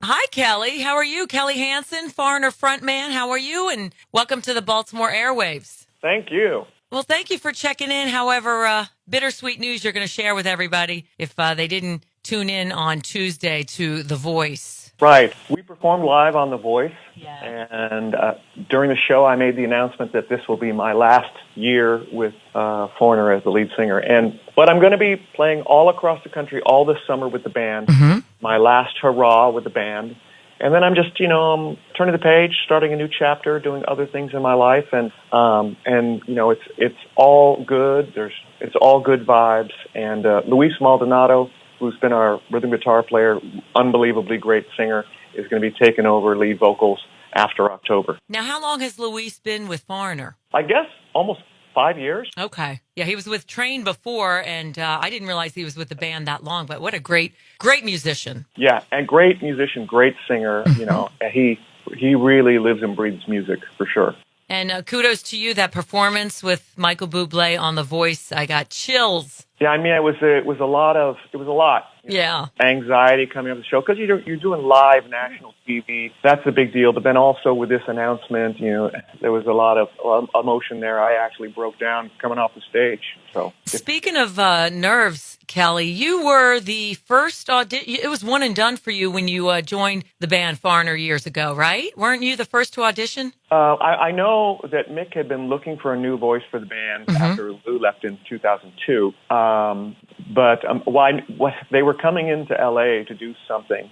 Hi, Kelly. How are you? Kelly Hansen, Foreigner frontman. How are you? And welcome to the Baltimore airwaves. Thank you. Well, thank you for checking in. However, bittersweet news you're going to share with everybody if they didn't tune in on Tuesday to The Voice. Right. We performed live on The Voice, Yeah. and during the show, I made the announcement that this will be my last year with Foreigner as the lead singer. But I'm going to be playing all across the country all this summer with the band. Mm-hmm. My last hurrah with the band, and then I'm just, I'm turning the page, starting a new chapter, doing other things in my life, and it's all good. It's all good vibes, and Luis Maldonado, who's been our rhythm guitar player, unbelievably great singer, is going to be taking over lead vocals after October. Now, how long has Luis been with Foreigner? I guess almost 5 years. Okay. Yeah, he was with Train before, and I didn't realize he was with the band that long, but what a great musician. Yeah, and great musician, great singer. He really lives and breathes music for sure. And kudos to you, that performance with Michael Bublé on The Voice. I got chills. Yeah, I mean, it was a lot. Yeah. Anxiety coming up the show because you're doing live national TV. That's a big deal. But then also with this announcement, there was a lot of emotion there. I actually broke down coming off the stage. So speaking of nerves, Kelly, you were the first audition. It was one and done for you when you joined the band Foreigner years ago, right? Weren't you the first to audition? I know that Mick had been looking for a new voice for the band after Lou left in 2002. They were coming into L.A. to do something,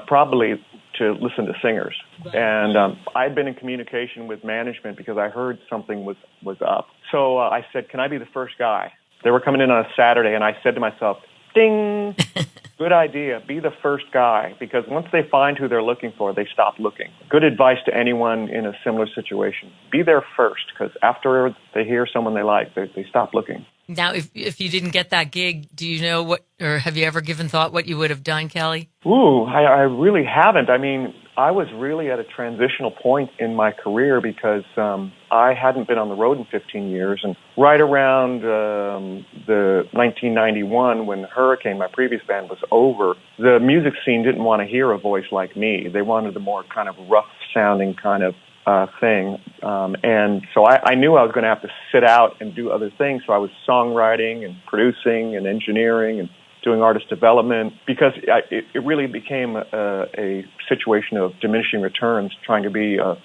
probably to listen to singers. And I'd been in communication with management because I heard something was up. So I said, can I be the first guy? They were coming in on a Saturday, and I said to myself, ding, good idea, be the first guy, because once they find who they're looking for, they stop looking. Good advice to anyone in a similar situation. Be there first, because after they hear someone they like, they stop looking. Now, if you didn't get that gig, do you know what, or have you ever given thought what you would have done, Kelly? Ooh, I really haven't. I mean, I was really at a transitional point in my career because I hadn't been on the road in 15 years. And right around the 1991, when Hurricane, my previous band, was over, the music scene didn't want to hear a voice like me. They wanted a more kind of rough-sounding kind of thing. And so I knew I was going to have to sit out and do other things. So I was songwriting and producing and engineering and doing artist development because it really became a situation of diminishing returns trying to be a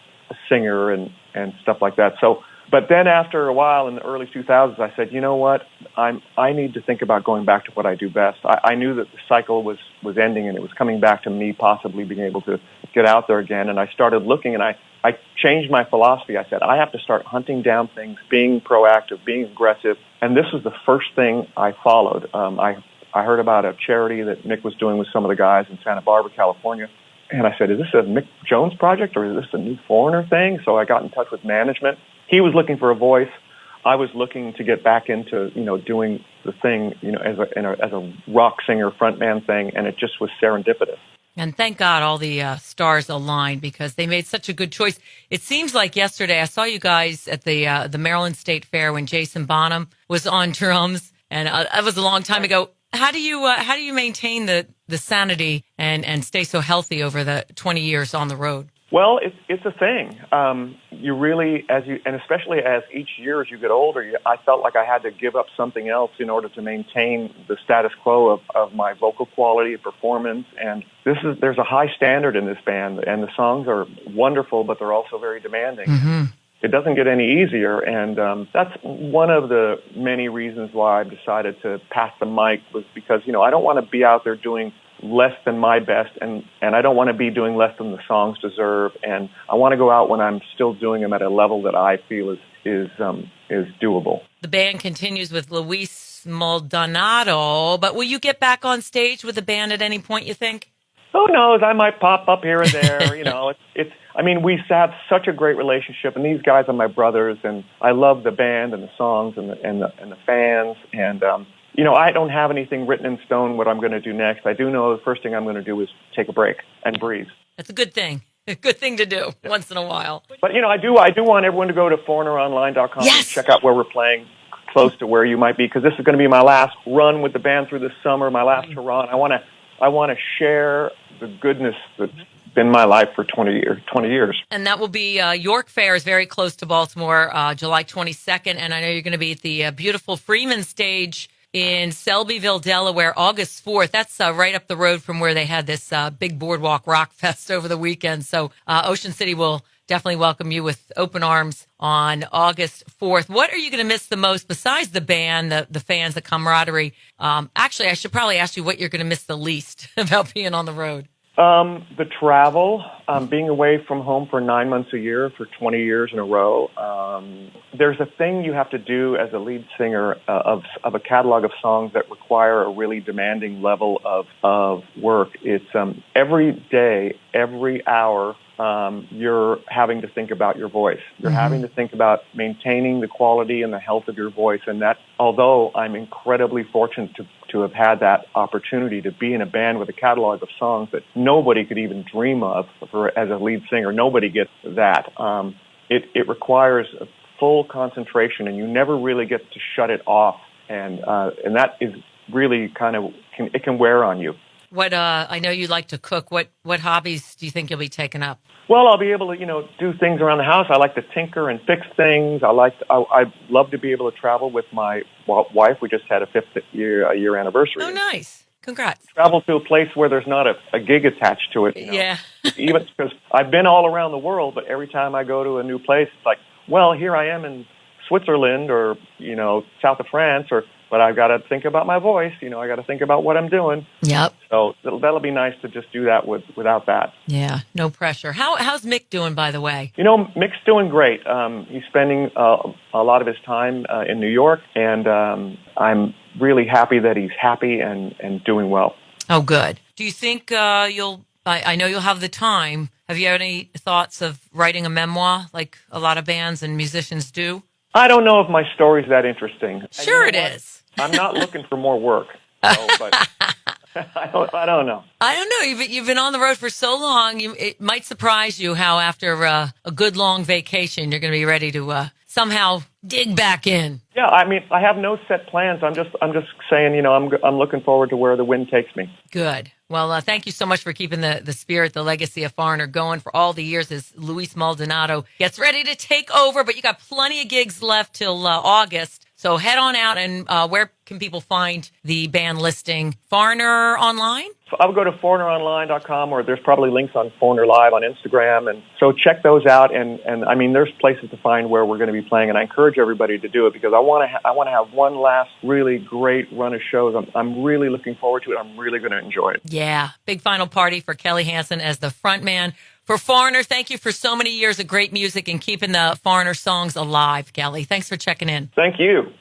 singer and stuff like that. So, but then after a while in the early 2000s, I said, you know what? I need to think about going back to what I do best. I knew that the cycle was ending and it was coming back to me possibly being able to get out there again. And I started looking and I changed my philosophy. I said, I have to start hunting down things, being proactive, being aggressive. And this was the first thing I followed. I heard about a charity that Mick was doing with some of the guys in Santa Barbara, California. And I said, is this a Mick Jones project or is this a new Foreigner thing? So I got in touch with management. He was looking for a voice. I was looking to get back into, doing the thing, as a rock singer frontman thing. And it just was serendipitous. And thank God all the stars aligned because they made such a good choice. It seems like yesterday I saw you guys at the Maryland State Fair when Jason Bonham was on drums. And that was a long time ago. How do you maintain the sanity and stay so healthy over the 20 years on the road? Well, it's a thing. You really, and especially as each year as you get older, I felt like I had to give up something else in order to maintain the status quo of my vocal quality and performance. And there's a high standard in this band, and the songs are wonderful, but they're also very demanding. Mm-hmm. It doesn't get any easier, and that's one of the many reasons why I've decided to pass the mic was because, I don't want to be out there doing less than my best, and I don't want to be doing less than the songs deserve, and I want to go out when I'm still doing them at a level that I feel is doable. The band continues with Luis Maldonado, but will you get back on stage with the band at any point, you think? Who knows? I might pop up here and there. We have such a great relationship, and these guys are my brothers, and I love the band and the songs and the fans, and I don't have anything written in stone what I'm going to do next. I do know the first thing I'm going to do is take a break and breathe. That's a good thing. A good thing to do once in a while. But I do want everyone to go to foreigneronline.com and check out where we're playing close to where you might be, because this is going to be my last run with the band through the summer, my last hurrah. And I want to share the goodness that been my life for 20 years. And that will be York Fair is very close to Baltimore, July 22nd. And I know you're going to be at the beautiful Freeman Stage in Selbyville, Delaware, August 4th. That's right up the road from where they had this big Boardwalk Rock Fest over the weekend. So Ocean City will definitely welcome you with open arms on August 4th. What are you going to miss the most besides the band, the fans, the camaraderie? Actually, I should probably ask you what you're going to miss the least about being on the road. The travel, being away from home for 9 months a year for 20 years in a row. There's a thing you have to do as a lead singer of a catalog of songs that require a really demanding level of work. It's every day, every hour, you're having to think about your voice. You're having to think about maintaining the quality and the health of your voice. And that, although I'm incredibly fortunate to have had that opportunity to be in a band with a catalog of songs that nobody could even dream of as a lead singer, nobody gets that. It requires a full concentration, and you never really get to shut it off. And that is really it can wear on you. What I know you like to cook. What hobbies do you think you'll be taking up? Well, I'll be able to, do things around the house. I like to tinker and fix things. I'd love to be able to travel with my wife. We just had a 5th year anniversary. Oh, nice. Congrats. Travel to a place where there's not a gig attached to it. Yeah. Even because I've been all around the world, but every time I go to a new place, it's like, well, here I am in Switzerland or, south of France, but I've got to think about my voice. I got to think about what I'm doing. Yep. So that'll be nice to just do that without that. Yeah, no pressure. How's Mick doing, by the way? Mick's doing great. He's spending a lot of his time in New York, and I'm really happy that he's happy and doing well. Oh, good. Do you think I know you'll have the time. Have you had any thoughts of writing a memoir like a lot of bands and musicians do? I don't know if my story's that interesting. Sure it is. I'm not looking for more work, but I don't know. I don't know. You've been on the road for so long. It might surprise you how after a good long vacation, you're going to be ready to somehow dig back in. Yeah, I have no set plans. I'm just saying, I'm looking forward to where the wind takes me. Good. Well, thank you so much for keeping the spirit, the legacy of Foreigner going for all the years as Luis Maldonado gets ready to take over. But you got plenty of gigs left till August. So head on out, and where can people find the band listing? Foreigner Online? So I'll go to foreigneronline.com, or there's probably links on Foreigner Live on Instagram. And so check those out. And there's places to find where we're going to be playing. And I encourage everybody to do it because I want to have one last really great run of shows. I'm really looking forward to it. I'm really going to enjoy it. Yeah. Big final party for Kelly Hansen as the front man for Foreigner. Thank you for so many years of great music and keeping the Foreigner songs alive, Kelly. Thanks for checking in. Thank you.